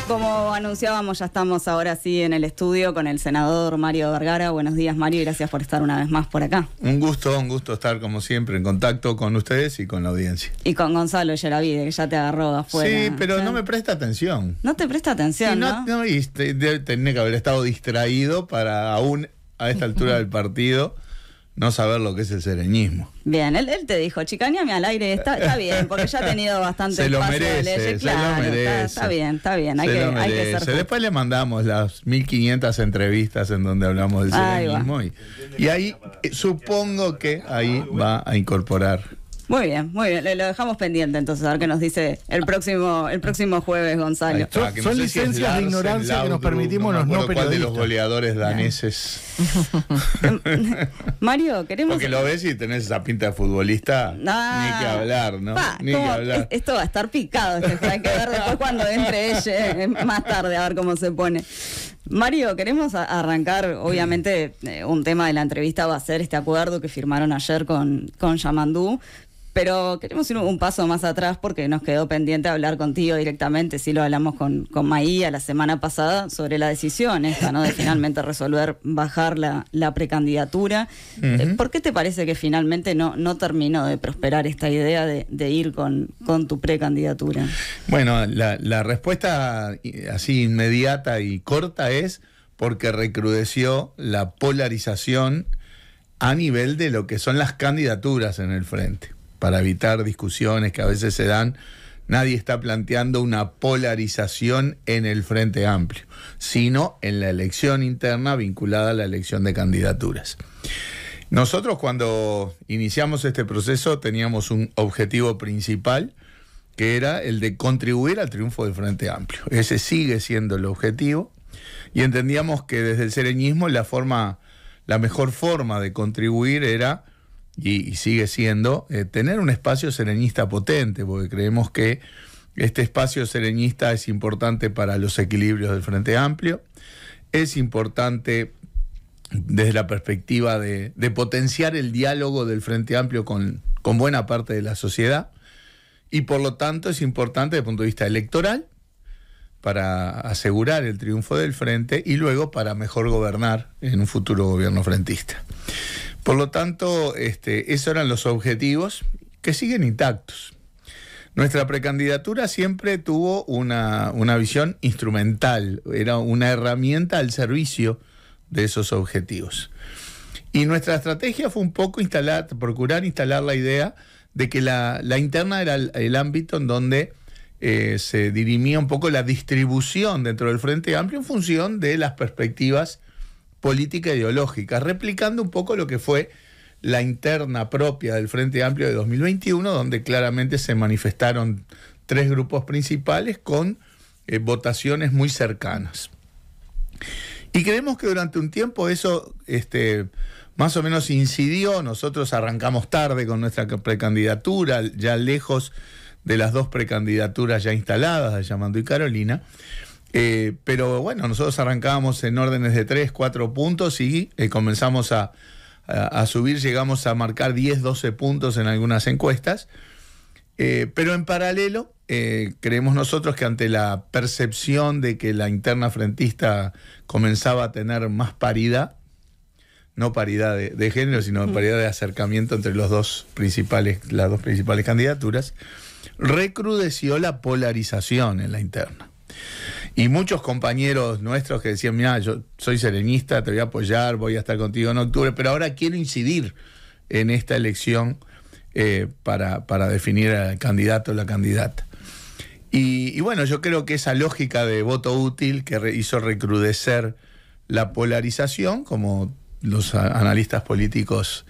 Como anunciábamos, ya estamos ahora sí en el estudio con el senador Mario Vergara. Buenos días, Mario, y gracias por estar una vez más por acá. Un gusto estar como siempre en contacto con ustedes y con la audiencia. Y con Gonzalo Yeravide, que ya te agarró afuera. Sí, pero no me presta atención. No te presta atención, ¿no? Y debe tener que haber estado distraído para aún a esta altura del partido no saber lo que es el sereñismo. Bien, él te dijo, chicaneame al aire, está bien, porque ya ha tenido bastante se lo espacio merece, de leyes. Claro, se lo merece. Está bien, hay que ser justo. Después le mandamos las 1500 entrevistas en donde hablamos del sereñismo y ahí supongo que ahí va a incorporar. Muy bien, lo dejamos pendiente entonces, a ver qué nos dice el próximo jueves, Gonzalo. Son licencias de ignorancia que nos permitimos los no periodistas. ¿Cuál de los goleadores daneses? Mario, queremos... Porque lo ves y tenés esa pinta de futbolista, ni que hablar, ¿no? Ni que hablar. Esto va a estar picado, hay que ver después cuando entre ella más tarde, a ver cómo se pone. Mario, queremos arrancar, obviamente, un tema de la entrevista va a ser este acuerdo que firmaron ayer con Yamandú, pero queremos ir un paso más atrás porque nos quedó pendiente hablar contigo directamente, sí lo hablamos con Maía la semana pasada, sobre la decisión esta, ¿no? De finalmente resolver bajar la precandidatura. ¿Por qué te parece que finalmente no terminó de prosperar esta idea de ir con tu precandidatura? Bueno, la respuesta así inmediata y corta es porque recrudeció la polarización a nivel de lo que son las candidaturas en el frente. Para evitar discusiones que a veces se dan, nadie está planteando una polarización en el Frente Amplio, sino en la elección interna vinculada a la elección de candidaturas. Nosotros cuando iniciamos este proceso teníamos un objetivo principal, que era el de contribuir al triunfo del Frente Amplio. Ese sigue siendo el objetivo, y entendíamos que desde el sereñismo la mejor forma de contribuir era, y sigue siendo, tener un espacio sereñista potente, porque creemos que este espacio sereñista es importante para los equilibrios del Frente Amplio, es importante desde la perspectiva de potenciar el diálogo del Frente Amplio con buena parte de la sociedad, y por lo tanto es importante desde el punto de vista electoral, para asegurar el triunfo del Frente y luego para mejor gobernar en un futuro gobierno frentista. Por lo tanto, esos eran los objetivos que siguen intactos. Nuestra precandidatura siempre tuvo una visión instrumental, era una herramienta al servicio de esos objetivos. Y nuestra estrategia fue un poco procurar instalar la idea de que la interna era el ámbito en donde se dirimía un poco la distribución dentro del Frente Amplio en función de las perspectivas política ideológica, replicando un poco lo que fue la interna propia del Frente Amplio de 2021, donde claramente se manifestaron tres grupos principales con votaciones muy cercanas. Y creemos que durante un tiempo eso más o menos incidió. Nosotros arrancamos tarde con nuestra precandidatura, ya lejos de las dos precandidaturas ya instaladas, de Yamandú y Carolina. Pero bueno, nosotros arrancábamos en órdenes de 3, 4 puntos y comenzamos a subir, llegamos a marcar 10, 12 puntos en algunas encuestas. Pero en paralelo, creemos nosotros que ante la percepción de que la interna frentista comenzaba a tener más paridad, no paridad de género, sino paridad de acercamiento entre las dos principales candidaturas, recrudeció la polarización en la interna. Y muchos compañeros nuestros que decían, mira, yo soy sereñista, te voy a apoyar, voy a estar contigo en octubre, pero ahora quiero incidir en esta elección para definir al candidato o la candidata. Y bueno, yo creo que esa lógica de voto útil que hizo recrudecer la polarización, como los analistas políticos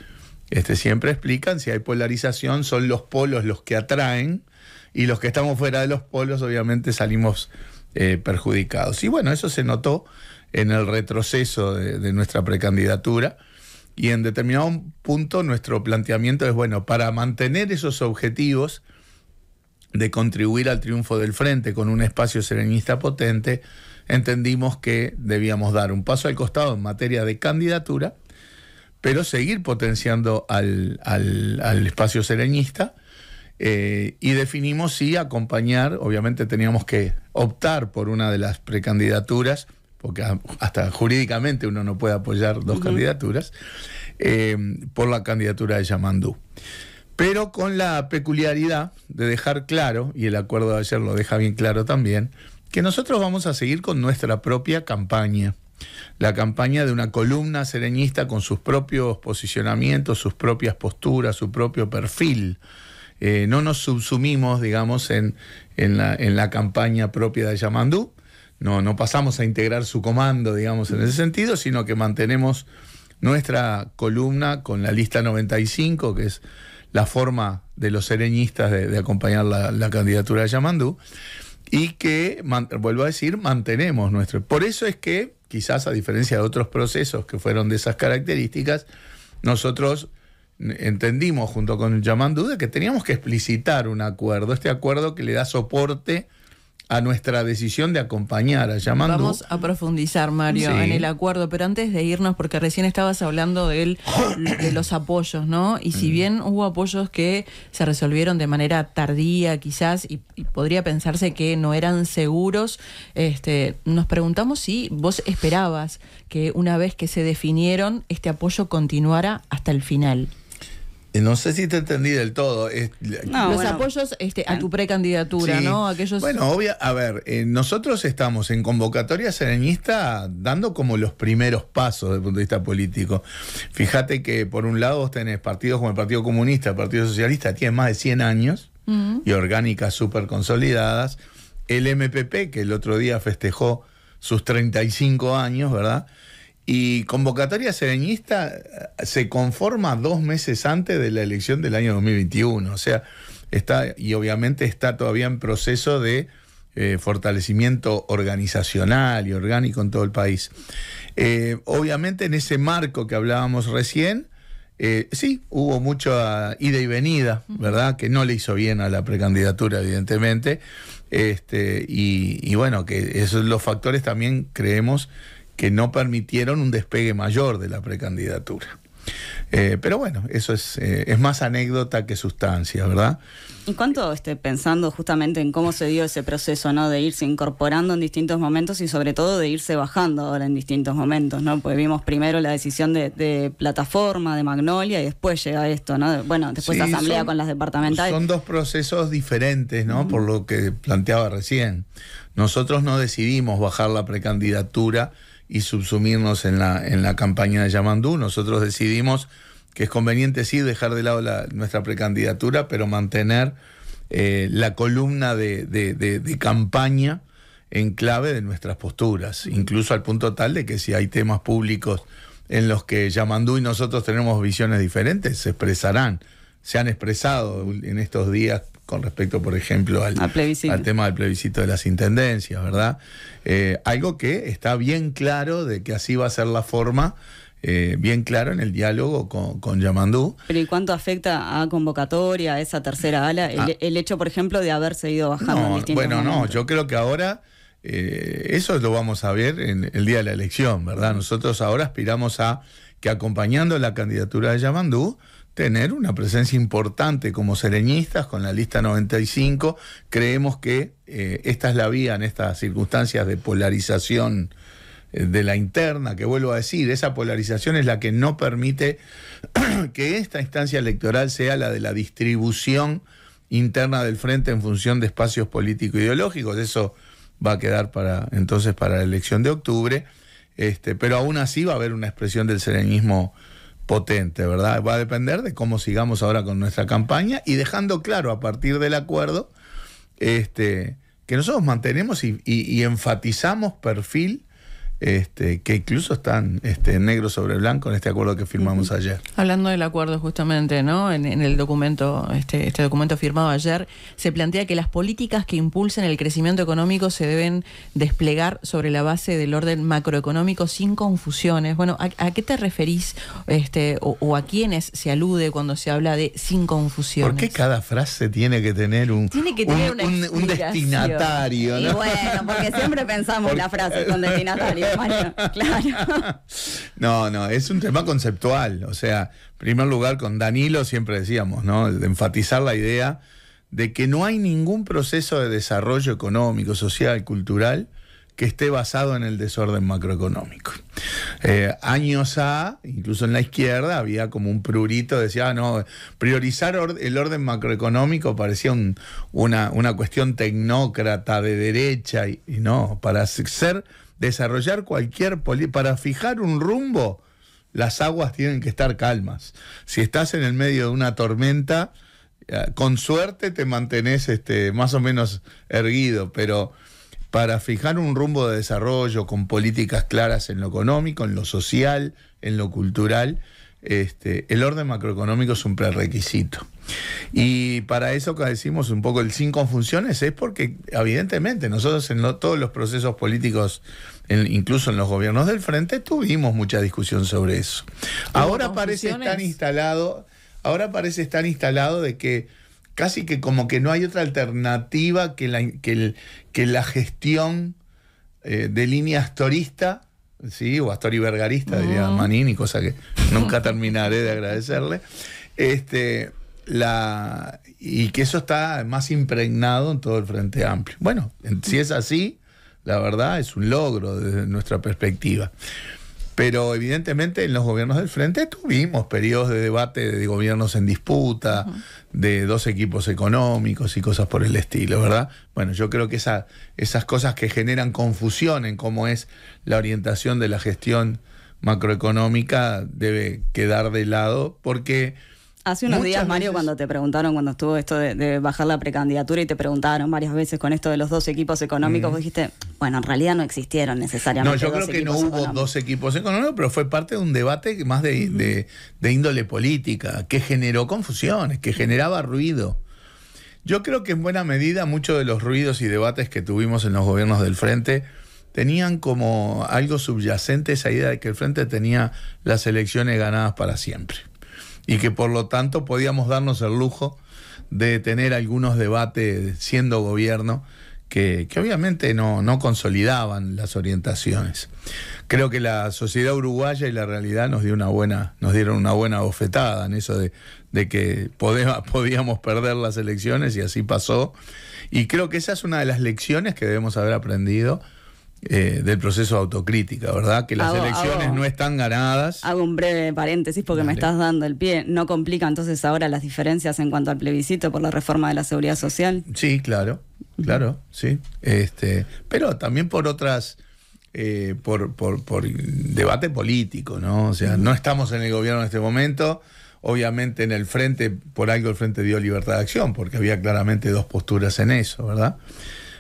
siempre explican, si hay polarización son los polos los que atraen, y los que estamos fuera de los polos obviamente salimos perjudicados. Y bueno, eso se notó en el retroceso de nuestra precandidatura, y en determinado punto nuestro planteamiento es, bueno, para mantener esos objetivos de contribuir al triunfo del Frente con un espacio sereñista potente, entendimos que debíamos dar un paso al costado en materia de candidatura, pero seguir potenciando al espacio sereñista y definimos si acompañar, obviamente teníamos que optar por una de las precandidaturas, porque hasta jurídicamente uno no puede apoyar dos candidaturas, por la candidatura de Yamandú. Pero con la peculiaridad de dejar claro, y el acuerdo de ayer lo deja bien claro también, que nosotros vamos a seguir con nuestra propia campaña. La campaña de una columna sereñista con sus propios posicionamientos, sus propias posturas, su propio perfil. No nos subsumimos, digamos, en la campaña propia de Yamandú. No pasamos a integrar su comando, digamos, en ese sentido, sino que mantenemos nuestra columna con la lista 95, que es la forma de los sereñistas de acompañar la candidatura de Yamandú, y que, vuelvo a decir, mantenemos nuestro. Por eso es que, quizás a diferencia de otros procesos que fueron de esas características, nosotros entendimos junto con Yamandú de que teníamos que explicitar un acuerdo, este acuerdo que le da soporte a nuestra decisión de acompañar a Yamandú. Vamos a profundizar, Mario, en el acuerdo, pero antes de irnos, porque recién estabas hablando de los apoyos, ¿no? Y si bien hubo apoyos que se resolvieron de manera tardía, quizás, y podría pensarse que no eran seguros, nos preguntamos si vos esperabas que una vez que se definieron, este apoyo continuara hasta el final. No sé si te entendí del todo. Los apoyos a tu precandidatura, ¿no? Aquellos... Bueno, nosotros estamos en convocatoria sereñista dando como los primeros pasos desde el punto de vista político. Fíjate que por un lado vos tenés partidos como el Partido Comunista, el Partido Socialista, tienen más de 100 años y orgánicas súper consolidadas. El MPP, que el otro día festejó sus 35 años, ¿verdad? Y convocatoria sereñista se conforma 2 meses antes de la elección del año 2021. O sea, obviamente está todavía en proceso de fortalecimiento organizacional y orgánico en todo el país. Obviamente en ese marco que hablábamos recién, sí, hubo mucha ida y venida, ¿verdad? Que no le hizo bien a la precandidatura, evidentemente. Y bueno, que esos los factores también creemos que no permitieron un despegue mayor de la precandidatura. Pero bueno, eso es más anécdota que sustancia, ¿verdad? ¿Y cuánto pensando justamente en cómo se dio ese proceso, ¿no? De irse incorporando en distintos momentos y sobre todo de irse bajando ahora en distintos momentos, ¿no? Pues vimos primero la decisión de Plataforma, de Magnolia, y después llega esto, ¿no? Bueno, después asamblea con las departamentales. Son 2 procesos diferentes, ¿no? Por lo que planteaba recién. Nosotros no decidimos bajar la precandidatura y subsumirnos en la campaña de Yamandú. Nosotros decidimos que es conveniente sí dejar de lado nuestra precandidatura, pero mantener la columna de campaña en clave de nuestras posturas, incluso al punto tal de que si hay temas públicos en los que Yamandú y nosotros tenemos visiones diferentes, se expresarán. Se han expresado en estos días con respecto, por ejemplo, al tema del plebiscito de las intendencias, ¿verdad? Algo que está bien claro de que así va a ser la forma, bien claro en el diálogo con Yamandú. Pero ¿y cuánto afecta a convocatoria, a esa tercera ala, el hecho, por ejemplo, de haberse ido bajando en distintos momentos? Yo creo que ahora eso lo vamos a ver en el día de la elección, ¿verdad? Nosotros ahora aspiramos a que, acompañando la candidatura de Yamandú, tener una presencia importante como sereñistas con la lista 95. Creemos que esta es la vía en estas circunstancias de polarización de la interna, que vuelvo a decir, esa polarización es la que no permite que esta instancia electoral sea la de la distribución interna del frente en función de espacios político-ideológicos. Eso va a quedar entonces para la elección de octubre, pero aún así va a haber una expresión del sereñismo potente, ¿verdad? Va a depender de cómo sigamos ahora con nuestra campaña y dejando claro a partir del acuerdo que nosotros mantenemos y enfatizamos perfil que incluso están negro sobre blanco en este acuerdo que firmamos ayer. Hablando del acuerdo justamente, ¿no? En el documento, este documento firmado ayer, se plantea que las políticas que impulsen el crecimiento económico se deben desplegar sobre la base del orden macroeconómico sin confusiones. Bueno, ¿a qué te referís o a quiénes se alude cuando se habla de sin confusiones? ¿Por qué cada frase tiene que tener un destinatario, ¿no? Y bueno, porque siempre pensamos la frase con destinatario. Mario, claro. No, es un tema conceptual. O sea, en primer lugar, con Danilo siempre decíamos, ¿no? De enfatizar la idea de que no hay ningún proceso de desarrollo económico, social, cultural que esté basado en el desorden macroeconómico. Años incluso en la izquierda, había como un prurito, decía, no, priorizar el orden macroeconómico parecía una cuestión tecnócrata de derecha, y no, para desarrollar cualquier para fijar un rumbo, las aguas tienen que estar calmas. Si estás en el medio de una tormenta, con suerte te mantenés más o menos erguido, pero para fijar un rumbo de desarrollo con políticas claras en lo económico, en lo social, en lo cultural, el orden macroeconómico es un prerequisito. Y para eso que decimos un poco el 5 funciones es porque evidentemente nosotros en todos los procesos políticos, incluso en los gobiernos del frente, tuvimos mucha discusión sobre eso. Ahora parece estar instalado de que casi que como que no hay otra alternativa que la gestión de línea astorista, ¿sí? O astorivergarista, diría Manini, cosa que nunca terminaré de agradecerle, y que eso está más impregnado en todo el Frente Amplio. Bueno, si es así, la verdad es un logro desde nuestra perspectiva. Pero evidentemente en los gobiernos del frente tuvimos periodos de debate de gobiernos en disputa, de 2 equipos económicos y cosas por el estilo, ¿verdad? Bueno, yo creo que esas cosas que generan confusión en cómo es la orientación de la gestión macroeconómica debe quedar de lado, porque hace unos días, Mario, cuando te preguntaron, cuando estuvo esto de bajar la precandidatura y te preguntaron varias veces con esto de los 2 equipos económicos, vos dijiste, bueno, en realidad no existieron necesariamente. No, yo creo que no hubo 2 equipos económicos, pero fue parte de un debate más de índole política, que generó confusiones, que generaba ruido. Yo creo que en buena medida muchos de los ruidos y debates que tuvimos en los gobiernos del frente tenían como algo subyacente esa idea de que el frente tenía las elecciones ganadas para siempre. Y que por lo tanto podíamos darnos el lujo de tener algunos debates siendo gobierno que obviamente no consolidaban las orientaciones. Creo que la sociedad uruguaya y la realidad nos dieron una buena bofetada en eso de que podíamos perder las elecciones, y así pasó. Y creo que esa es una de las lecciones que debemos haber aprendido del proceso de autocrítica, ¿verdad? Que las elecciones no están ganadas. Hago un breve paréntesis porque me estás dando el pie. ¿No complica entonces ahora las diferencias en cuanto al plebiscito por la reforma de la seguridad social? Sí, claro, sí. Pero también por otras, por debate político, ¿no? O sea, no estamos en el gobierno en este momento. Obviamente en el frente, por algo el frente dio libertad de acción, porque había claramente 2 posturas en eso, ¿verdad?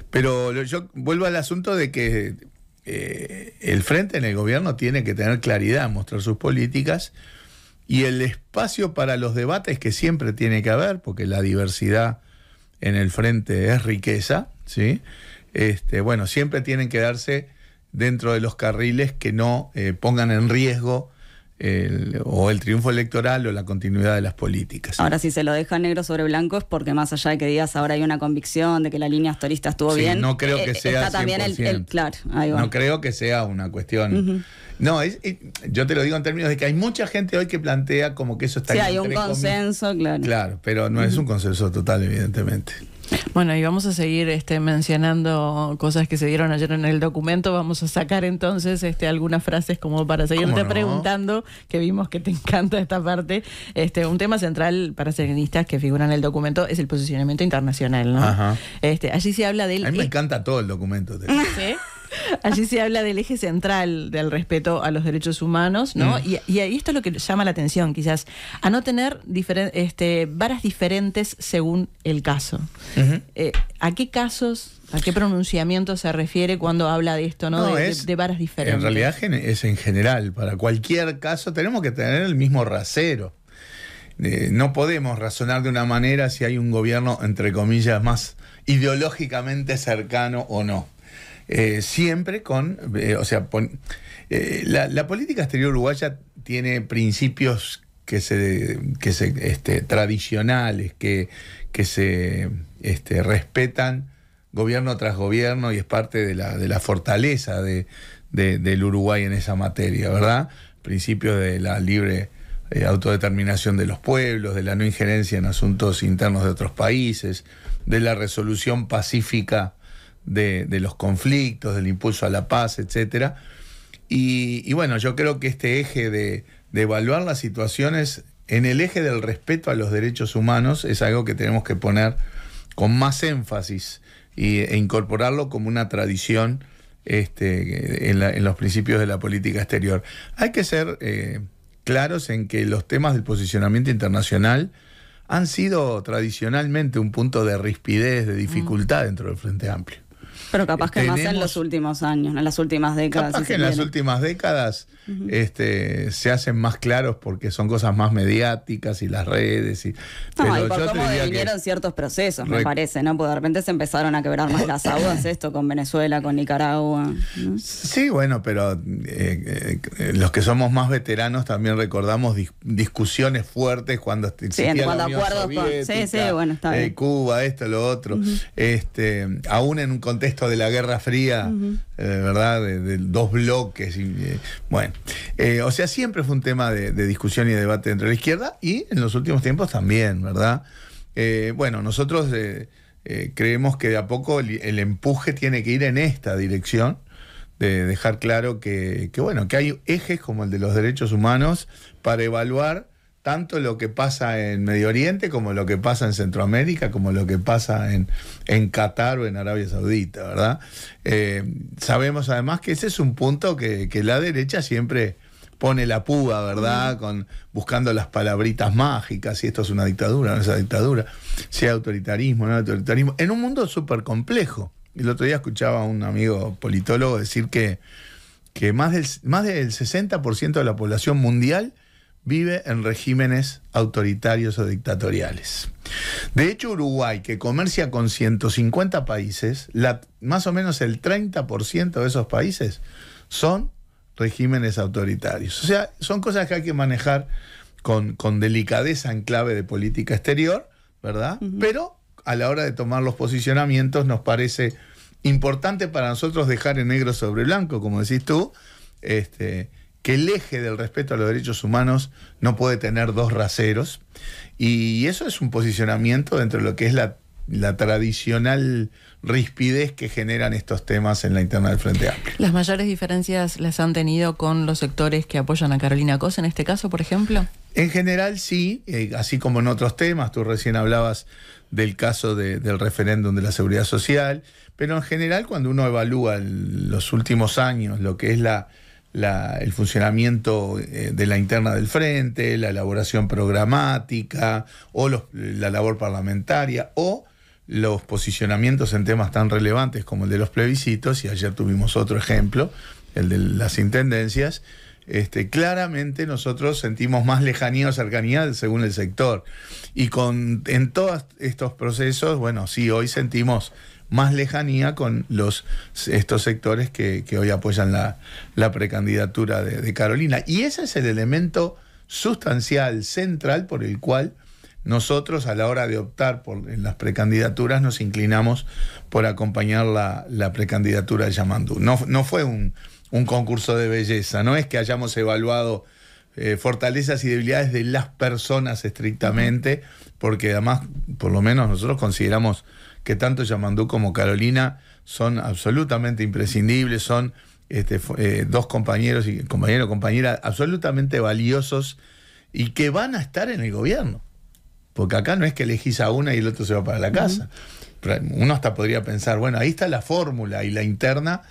Pero yo vuelvo al asunto de que el frente en el gobierno tiene que tener claridad, mostrar sus políticas, y el espacio para los debates que siempre tiene que haber, porque la diversidad en el frente es riqueza, ¿sí? Bueno, siempre tienen que darse dentro de los carriles que no pongan en riesgo el triunfo electoral o la continuidad de las políticas. Ahora, si se lo deja negro sobre blanco es porque, más allá de que digas ahora hay una convicción de que la línea astorista estuvo bien, no creo que sea está también 100%. claro, ahí va. No creo que sea una cuestión. No, yo te lo digo en términos de que hay mucha gente hoy que plantea como que eso está... Sí, hay un consenso, claro. Claro, pero no es un consenso total, evidentemente. Bueno, y vamos a seguir mencionando cosas que se dieron ayer en el documento. Vamos a sacar entonces algunas frases como para seguirte preguntando, que vimos que te encanta esta parte. Un tema central para serenistas que figura en el documento es el posicionamiento internacional, ¿no? Ajá. Allí se habla del... A mí me encanta todo el documento. ¿Sí? Allí se habla del eje central del respeto a los derechos humanos, ¿no? Y esto es lo que llama la atención, quizás, a no tener varas diferentes según el caso. ¿A qué casos, a qué pronunciamiento se refiere cuando habla de esto, ¿no? De varas diferentes. En realidad es en general. Para cualquier caso tenemos que tener el mismo rasero. No podemos razonar de una manera si hay un gobierno, entre comillas, más ideológicamente cercano o no. Siempre con... la política exterior uruguaya tiene principios tradicionales, que se respetan gobierno tras gobierno, y es parte de la fortaleza del Uruguay en esa materia, ¿verdad? Principios de la libre autodeterminación de los pueblos, de la no injerencia en asuntos internos de otros países, de la resolución pacífica de los conflictos, del impulso a la paz, etcétera. Y bueno, yo creo que este eje de evaluar las situaciones en el eje del respeto a los derechos humanos es algo que tenemos que poner con más énfasis e incorporarlo como una tradición en los principios de la política exterior. Hay que ser claros en que los temas del posicionamiento internacional han sido tradicionalmente un punto de rispidez, de dificultad dentro del Frente Amplio. Pero capaz que más en los últimos años, en las últimas décadas. Capaz que en las últimas décadas se hacen más claros porque son cosas más mediáticas y las redes. Y por cómo vinieron ciertos procesos, me parece, ¿no? Porque de repente se empezaron a quebrar más las aguas, esto con Venezuela, con Nicaragua, ¿no? Sí, bueno, pero los que somos más veteranos también recordamos discusiones fuertes cuando existía la Unión Soviética, bueno, está bien. Cuba, esto, lo otro. Aún en un contexto de la Guerra Fría, ¿verdad? De dos bloques. O sea, siempre fue un tema de discusión y debate dentro de la izquierda y en los últimos tiempos también, ¿verdad? Nosotros creemos que de a poco el empuje tiene que ir en esta dirección, de dejar claro que hay ejes como el de los derechos humanos para evaluar tanto lo que pasa en Medio Oriente como lo que pasa en Centroamérica, como lo que pasa en Qatar o en Arabia Saudita, ¿verdad? Sabemos además que ese es un punto que la derecha siempre pone la púa, ¿verdad? Buscando las palabritas mágicas, si esto es una dictadura, no es una dictadura, si hay autoritarismo, no hay autoritarismo, en un mundo súper complejo. El otro día escuchaba a un amigo politólogo decir que más del 60% de la población mundial vive en regímenes autoritarios o dictatoriales. De hecho, Uruguay, que comercia con 150 países, más o menos el 30% de esos países son regímenes autoritarios. O sea, son cosas que hay que manejar con delicadeza en clave de política exterior, ¿verdad? Pero a la hora de tomar los posicionamientos nos parece importante para nosotros dejar en negro sobre blanco, como decís tú, que el eje del respeto a los derechos humanos no puede tener dos raseros, y eso es un posicionamiento dentro de lo que es la tradicional rispidez que generan estos temas en la interna del Frente Amplio. ¿Las mayores diferencias las han tenido con los sectores que apoyan a Carolina Cos en este caso, por ejemplo? En general sí, así como en otros temas. Tú recién hablabas del caso del referéndum de la seguridad social, pero en general cuando uno evalúa los últimos años lo que es el funcionamiento de la interna del Frente, la elaboración programática o la labor parlamentaria o los posicionamientos en temas tan relevantes como el de los plebiscitos, y ayer tuvimos otro ejemplo, el de las intendencias, claramente nosotros sentimos más lejanía o cercanía según el sector. Y en todos estos procesos, sí, hoy sentimos más lejanía con estos sectores que hoy apoyan la precandidatura de Carolina. Y ese es el elemento sustancial, central, por el cual nosotros a la hora de optar en las precandidaturas nos inclinamos por acompañar la precandidatura de Yamandú. No fue un concurso de belleza, no es que hayamos evaluado fortalezas y debilidades de las personas estrictamente, porque además, por lo menos nosotros consideramos que tanto Yamandú como Carolina son absolutamente imprescindibles, son dos compañeros y compañera absolutamente valiosos y que van a estar en el gobierno. Porque acá no es que elegís a una y el otro se va para la casa. Uno hasta podría pensar, ahí está la fórmula y la interna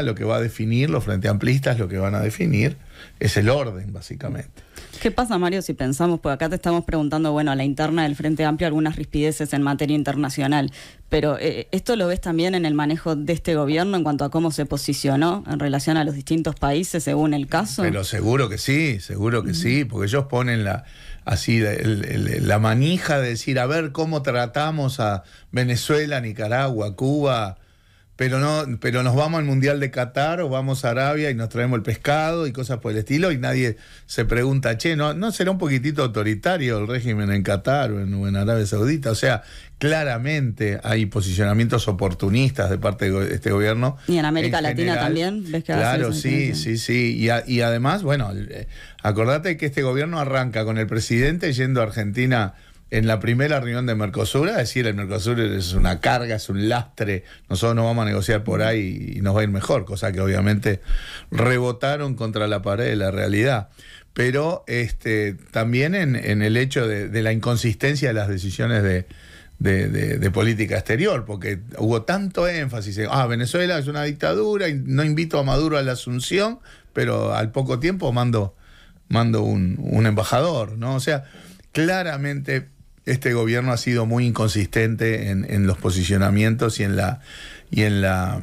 lo que va a definir, los frente amplistas lo que van a definir es el orden, básicamente. ¿Qué pasa, Mario, si pensamos, porque acá te estamos preguntando, a la interna del Frente Amplio algunas rispideces en materia internacional, pero ¿esto lo ves también en el manejo de este gobierno en cuanto a cómo se posicionó en relación a los distintos países según el caso? Pero seguro que sí, porque ellos ponen la manija de decir, a ver cómo tratamos a Venezuela, Nicaragua, Cuba, pero nos vamos al Mundial de Qatar o vamos a Arabia y nos traemos el pescado y cosas por el estilo, y nadie se pregunta, che, ¿no será un poquitito autoritario el régimen en Qatar o en Arabia Saudita? O sea, claramente hay posicionamientos oportunistas de parte de este gobierno. Y en América Latina general, también, ¿ves que claro, sí. Y además, bueno, acordate que este gobierno arranca con el presidente yendo a Argentina en la primera reunión de Mercosur, es decir, el Mercosur es una carga, es un lastre, nosotros no vamos a negociar por ahí y nos va a ir mejor, cosa que obviamente rebotaron contra la pared de la realidad. Pero también en el hecho de la inconsistencia de las decisiones de política exterior, porque hubo tanto énfasis en, Venezuela es una dictadura y no invito a Maduro a la Asunción, pero al poco tiempo mando un embajador, ¿no? O sea, claramente este gobierno ha sido muy inconsistente en los posicionamientos y en las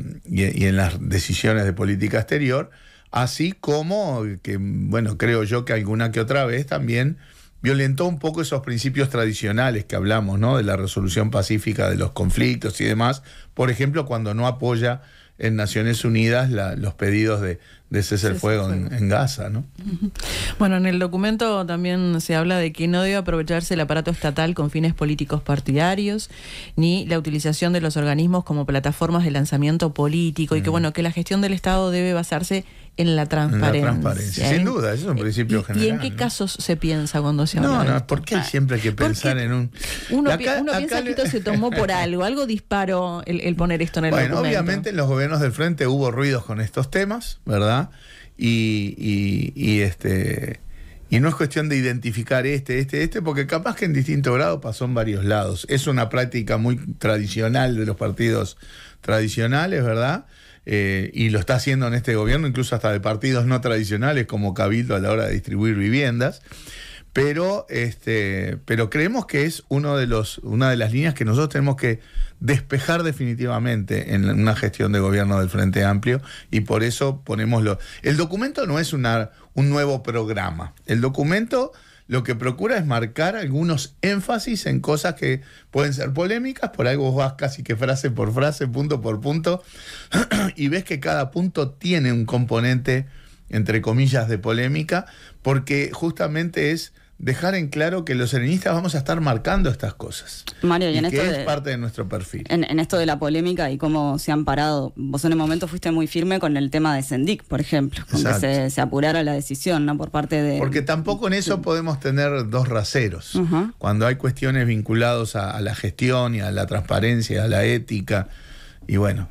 decisiones de política exterior, así como que, bueno, creo yo que alguna que otra vez también violentó un poco esos principios tradicionales que hablamos, ¿no? De la resolución pacífica de los conflictos y demás. Por ejemplo, cuando no apoya en Naciones Unidas los pedidos de cese el fuego en Gaza, ¿no? Bueno, en el documento también se habla de que no debe aprovecharse el aparato estatal con fines políticos partidarios, ni la utilización de los organismos como plataformas de lanzamiento político, y que, bueno, que la gestión del Estado debe basarse en la transparencia. Sin duda, eso es un principio general. ¿Y en qué casos se piensa cuando se habla de esto? ¿Por qué siempre hay que pensar en un...? Uno piensa que esto se tomó por algo disparó el poner esto en el documento. Bueno, obviamente en los gobiernos del frente hubo ruidos con estos temas, ¿verdad? Y no es cuestión de identificar porque capaz que en distinto grado pasó en varios lados. Es una práctica muy tradicional de los partidos tradicionales, ¿verdad? Y lo está haciendo en este gobierno, incluso hasta de partidos no tradicionales como Cabildo a la hora de distribuir viviendas. Pero creemos que es una de las líneas que nosotros tenemos que despejar definitivamente en una gestión de gobierno del Frente Amplio, y por eso ponemos el documento no es un nuevo programa. El documento lo que procura es marcar algunos énfasis en cosas que pueden ser polémicas, por algo vos vas casi que frase por frase, punto por punto, y ves que cada punto tiene un componente, entre comillas, de polémica, porque justamente es dejar en claro que los serenistas vamos a estar marcando estas cosas. Mario, y que es parte de nuestro perfil. En esto de la polémica y cómo se han parado, vos en el momento fuiste muy firme con el tema de Sendik, por ejemplo, con que se apurara la decisión, ¿no? Por parte de... Porque tampoco en eso podemos tener dos raseros. Cuando hay cuestiones vinculadas a la gestión y a la transparencia, a la ética... Y bueno,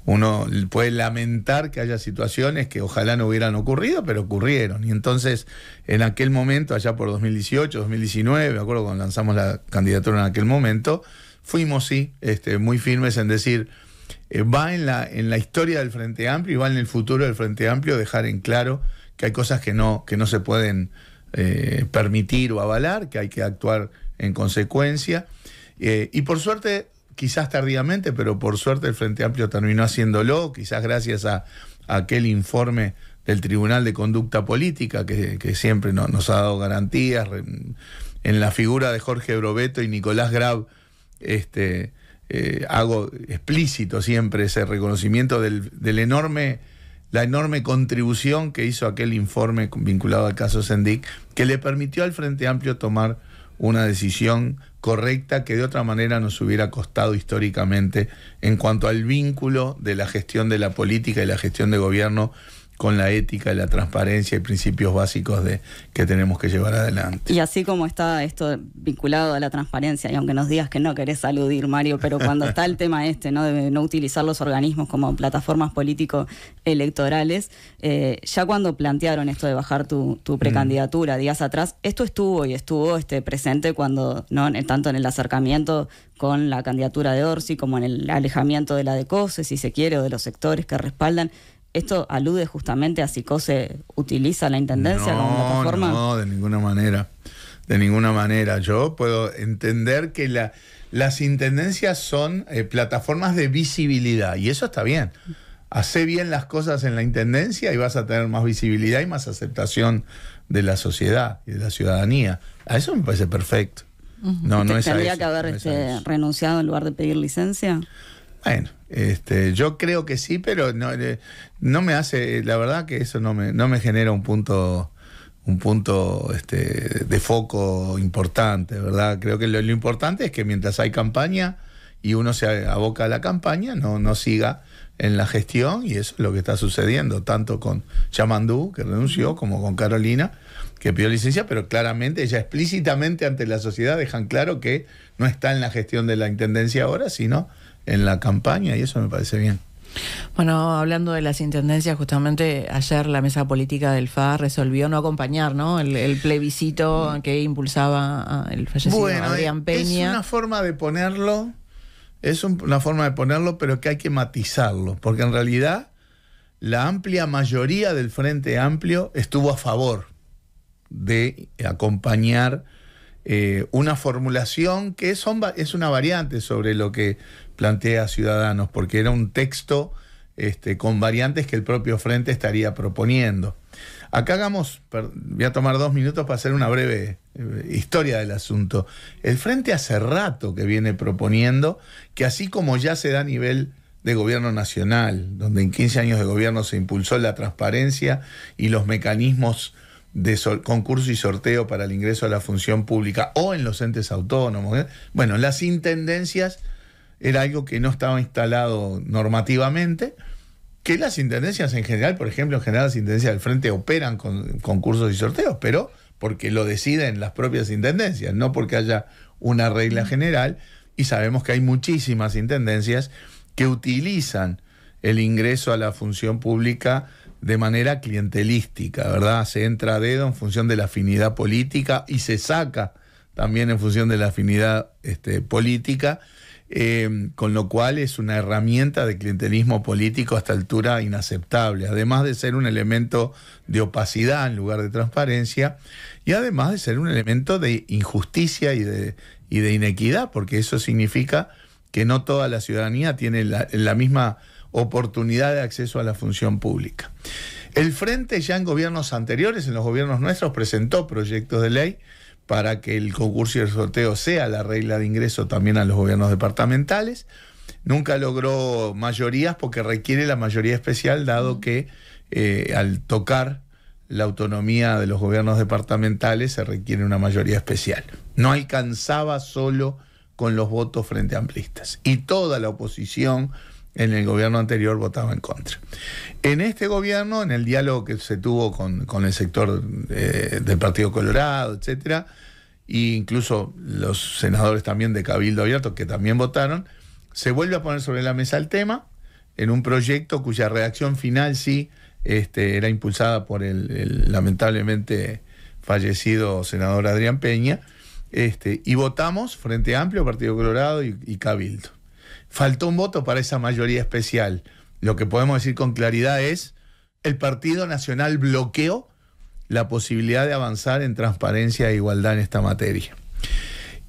uno puede lamentar que haya situaciones que ojalá no hubieran ocurrido, pero ocurrieron. Y entonces, en aquel momento, allá por 2018, 2019, me acuerdo cuando lanzamos la candidatura en aquel momento, fuimos, muy firmes en decir, va en la historia del Frente Amplio y va en el futuro del Frente Amplio dejar en claro que hay cosas que no se pueden permitir o avalar, que hay que actuar en consecuencia. Y por suerte... Quizás tardíamente, pero por suerte el Frente Amplio terminó haciéndolo, quizás gracias a aquel informe del Tribunal de Conducta Política que siempre nos ha dado garantías. En la figura de Jorge Brovetto y Nicolás Grab hago explícito siempre ese reconocimiento la enorme contribución que hizo aquel informe vinculado al caso Sendik, que le permitió al Frente Amplio tomar una decisión correcta que de otra manera nos hubiera costado históricamente en cuanto al vínculo de la gestión de la política y la gestión de gobierno con la ética y la transparencia y principios básicos que tenemos que llevar adelante. Y así como está esto vinculado a la transparencia, y aunque nos digas que no querés aludir, Mario, pero cuando está el tema ¿no? de no utilizar los organismos como plataformas político-electorales, ya cuando plantearon esto de bajar tu precandidatura días atrás, esto estuvo presente cuando, ¿no? tanto en el acercamiento con la candidatura de Orsi como en el alejamiento de la de COSE, si se quiere, o de los sectores que respaldan. ¿Esto alude justamente a si COSE utiliza la intendencia como plataforma? No, de ninguna manera. De ninguna manera. Yo puedo entender que las intendencias son plataformas de visibilidad, y eso está bien. Hacé bien las cosas en la intendencia y vas a tener más visibilidad y más aceptación de la sociedad y de la ciudadanía. A eso me parece perfecto. No es a eso. ¿Tendría que haber renunciado en lugar de pedir licencia? Bueno, yo creo que sí, pero no me hace, la verdad que eso no me genera un punto de foco importante, ¿verdad? Creo que lo importante es que mientras hay campaña y uno se aboca a la campaña, no siga en la gestión, y eso es lo que está sucediendo, tanto con Yamandú, que renunció, como con Carolina, que pidió licencia, pero claramente, ella explícitamente ante la sociedad dejan claro que no está en la gestión de la intendencia ahora, sino en la campaña, y eso me parece bien. Bueno, hablando de las intendencias, justamente ayer la mesa política del FA resolvió no acompañar, ¿no?, el plebiscito que impulsaba el fallecido Adrián Peña. Es una forma de ponerlo, pero que hay que matizarlo, porque en realidad la amplia mayoría del Frente Amplio estuvo a favor de acompañar una formulación que es una variante sobre lo que plantea Ciudadanos, porque era un texto con variantes que el propio Frente estaría proponiendo. Acá voy a tomar 2 minutos para hacer una breve historia del asunto. El Frente hace rato que viene proponiendo que, así como ya se da a nivel de gobierno nacional, donde en 15 años de gobierno se impulsó la transparencia y los mecanismos de concurso y sorteo para el ingreso a la función pública, o en los entes autónomos, bueno, las intendencias era algo que no estaba instalado normativamente, que las intendencias en general, por ejemplo, en general las intendencias del Frente operan con concursos y sorteos, pero porque lo deciden las propias intendencias, no porque haya una regla general, y sabemos que hay muchísimas intendencias que utilizan el ingreso a la función pública de manera clientelística, ¿verdad? Se entra a dedo en función de la afinidad política y se saca también en función de la afinidad política, con lo cual es una herramienta de clientelismo político a esta altura inaceptable, además de ser un elemento de opacidad en lugar de transparencia, y además de ser un elemento de injusticia y de inequidad, porque eso significa que no toda la ciudadanía tiene la misma oportunidad de acceso a la función pública. El Frente ya en gobiernos anteriores, en los gobiernos nuestros, presentó proyectos de ley para que el concurso y el sorteo sea la regla de ingreso también a los gobiernos departamentales. Nunca logró mayorías porque requiere la mayoría especial, dado que al tocar la autonomía de los gobiernos departamentales se requiere una mayoría especial. No alcanzaba solo con los votos frente amplistas, y toda la oposición en el gobierno anterior votaba en contra. En este gobierno, en el diálogo que se tuvo con el sector del Partido Colorado, etcétera, e incluso los senadores también de Cabildo Abierto, que también votaron, se vuelve a poner sobre la mesa el tema en un proyecto cuya redacción final sí era impulsada por el lamentablemente fallecido senador Adrián Peña, y votamos Frente Amplio, Partido Colorado y Cabildo. Faltó un voto para esa mayoría especial. Lo que podemos decir con claridad es: el Partido Nacional bloqueó la posibilidad de avanzar en transparencia e igualdad en esta materia.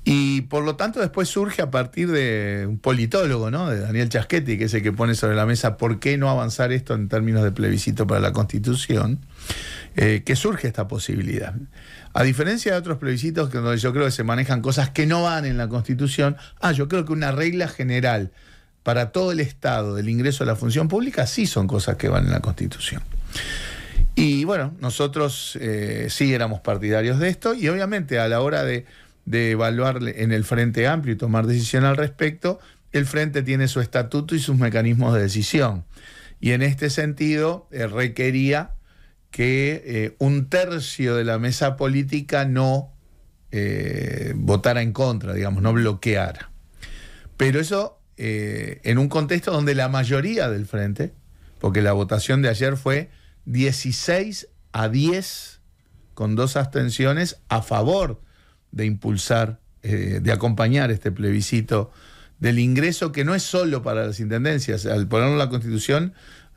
Y por lo tanto después surge, a partir de un politólogo, ¿no?, de Daniel Chaschetti, que es el que pone sobre la mesa por qué no avanzar esto en términos de plebiscito para la Constitución, que surge esta posibilidad. A diferencia de otros plebiscitos donde yo creo que se manejan cosas que no van en la Constitución, yo creo que una regla general para todo el Estado del ingreso a la función pública sí son cosas que van en la Constitución. Y bueno, nosotros sí éramos partidarios de esto, y obviamente a la hora de evaluar en el Frente Amplio y tomar decisión al respecto, el Frente tiene su estatuto y sus mecanismos de decisión. Y en este sentido requería que 1/3 de la mesa política no votara en contra, digamos, no bloqueara. Pero eso en un contexto donde la mayoría del Frente, porque la votación de ayer fue 16-10, con 2 abstenciones, a favor de impulsar, de acompañar este plebiscito del ingreso, que no es solo para las intendencias. Al ponerlo en la Constitución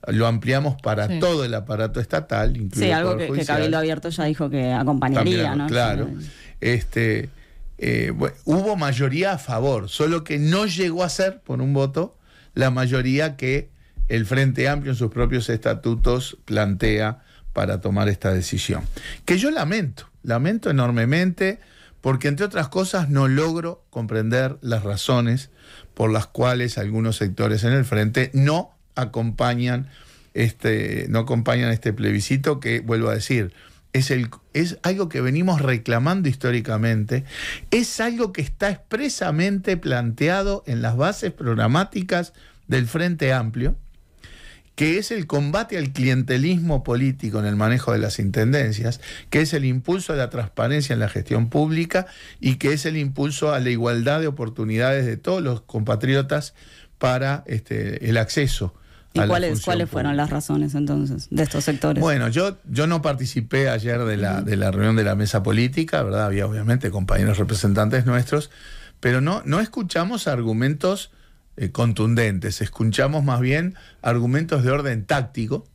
lo ampliamos para todo el aparato estatal, incluido sí, algo que Cabildo Abierto ya dijo que acompañaría, también, ¿no? Claro. Hubo mayoría a favor, solo que no llegó a ser, por un voto, la mayoría que el Frente Amplio en sus propios estatutos plantea para tomar esta decisión. Que yo lamento enormemente, porque entre otras cosas no logro comprender las razones por las cuales algunos sectores en el frente no acompañan este plebiscito, que, vuelvo a decir, es algo que venimos reclamando históricamente, es algo que está expresamente planteado en las bases programáticas del Frente Amplio, que es el combate al clientelismo político en el manejo de las intendencias, que es el impulso a la transparencia en la gestión pública y que es el impulso a la igualdad de oportunidades de todos los compatriotas para el acceso. ¿Y cuáles fueron las razones entonces de estos sectores? Bueno, yo no participé ayer de la reunión de la mesa política, ¿verdad? Había obviamente compañeros representantes nuestros, pero no escuchamos argumentos contundentes, escuchamos más bien argumentos de orden táctico,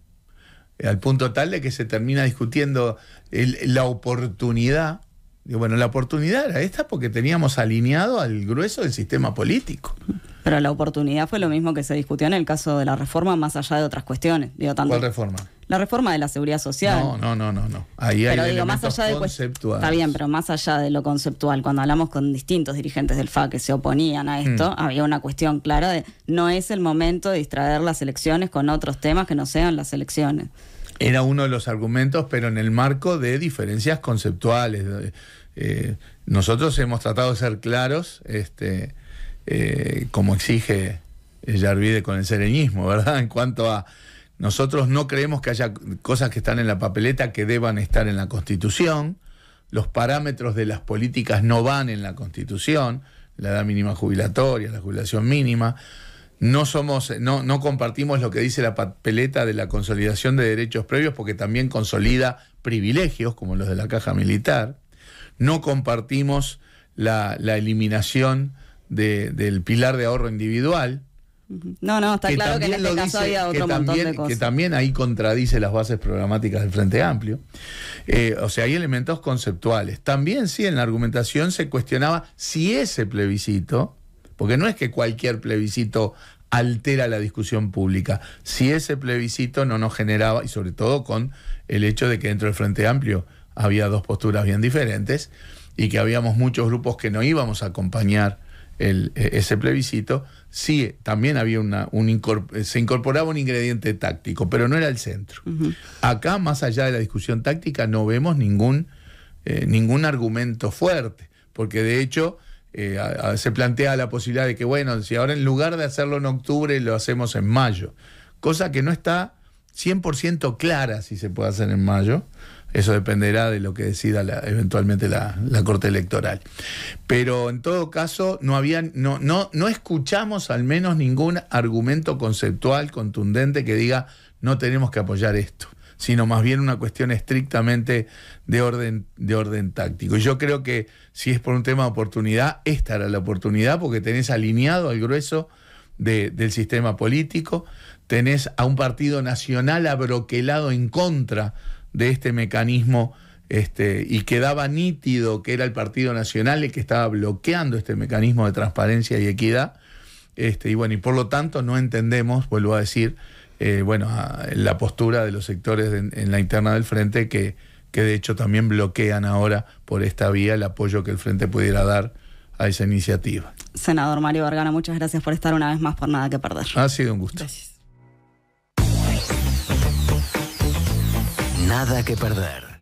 al punto tal de que se termina discutiendo la oportunidad. Y bueno, la oportunidad era esta porque teníamos alineado al grueso del sistema político. Pero la oportunidad fue lo mismo que se discutió en el caso de la reforma, más allá de otras cuestiones. ¿Cuál reforma? La reforma de la seguridad social. No. Ahí hay elementos conceptuales. Está bien, pero más allá de lo conceptual, cuando hablamos con distintos dirigentes del FA que se oponían a esto, había una cuestión clara de no es el momento de distraer las elecciones con otros temas que no sean las elecciones. Era uno de los argumentos, pero en el marco de diferencias conceptuales. Nosotros hemos tratado de ser claros, como exige Yarvide con el sereñismo, ¿verdad? En cuanto a, nosotros no creemos que haya cosas que están en la papeleta que deban estar en la Constitución. Los parámetros de las políticas no van en la Constitución, la edad mínima jubilatoria, la jubilación mínima. No compartimos lo que dice la papeleta de la consolidación de derechos previos, porque también consolida privilegios, como los de la caja militar. No compartimos la eliminación del pilar de ahorro individual. No, está claro que en este caso había otro montón de cosas. Que también ahí contradice las bases programáticas del Frente Amplio. O sea, hay elementos conceptuales. También sí, en la argumentación se cuestionaba si ese plebiscito, porque no es que cualquier plebiscito altera la discusión pública, si ese plebiscito no nos generaba, y sobre todo con el hecho de que dentro del Frente Amplio había dos posturas bien diferentes y que habíamos muchos grupos que no íbamos a acompañar ese plebiscito, sí, también había se incorporaba un ingrediente táctico, pero no era el centro. Acá, más allá de la discusión táctica, no vemos ningún argumento fuerte, porque de hecho se plantea la posibilidad de que, bueno, si ahora en lugar de hacerlo en octubre lo hacemos en mayo, cosa que no está 100% clara si se puede hacer en mayo. Eso dependerá de lo que decida eventualmente la Corte Electoral. Pero en todo caso no escuchamos al menos ningún argumento conceptual contundente que diga no tenemos que apoyar esto, sino más bien una cuestión estrictamente de orden táctico. Y yo creo que si es por un tema de oportunidad, esta era la oportunidad, porque tenés alineado al grueso del sistema político, tenés a un partido nacional abroquelado en contra de este mecanismo, y quedaba nítido que era el Partido Nacional el que estaba bloqueando este mecanismo de transparencia y equidad, y bueno, y por lo tanto no entendemos, vuelvo a decir, la postura de los sectores en la interna del Frente que de hecho también bloquean ahora por esta vía el apoyo que el Frente pudiera dar a esa iniciativa. Senador Mario Vergara, muchas gracias por estar una vez más por Nada que Perder. Ha sido un gusto. Gracias. Nada que perder.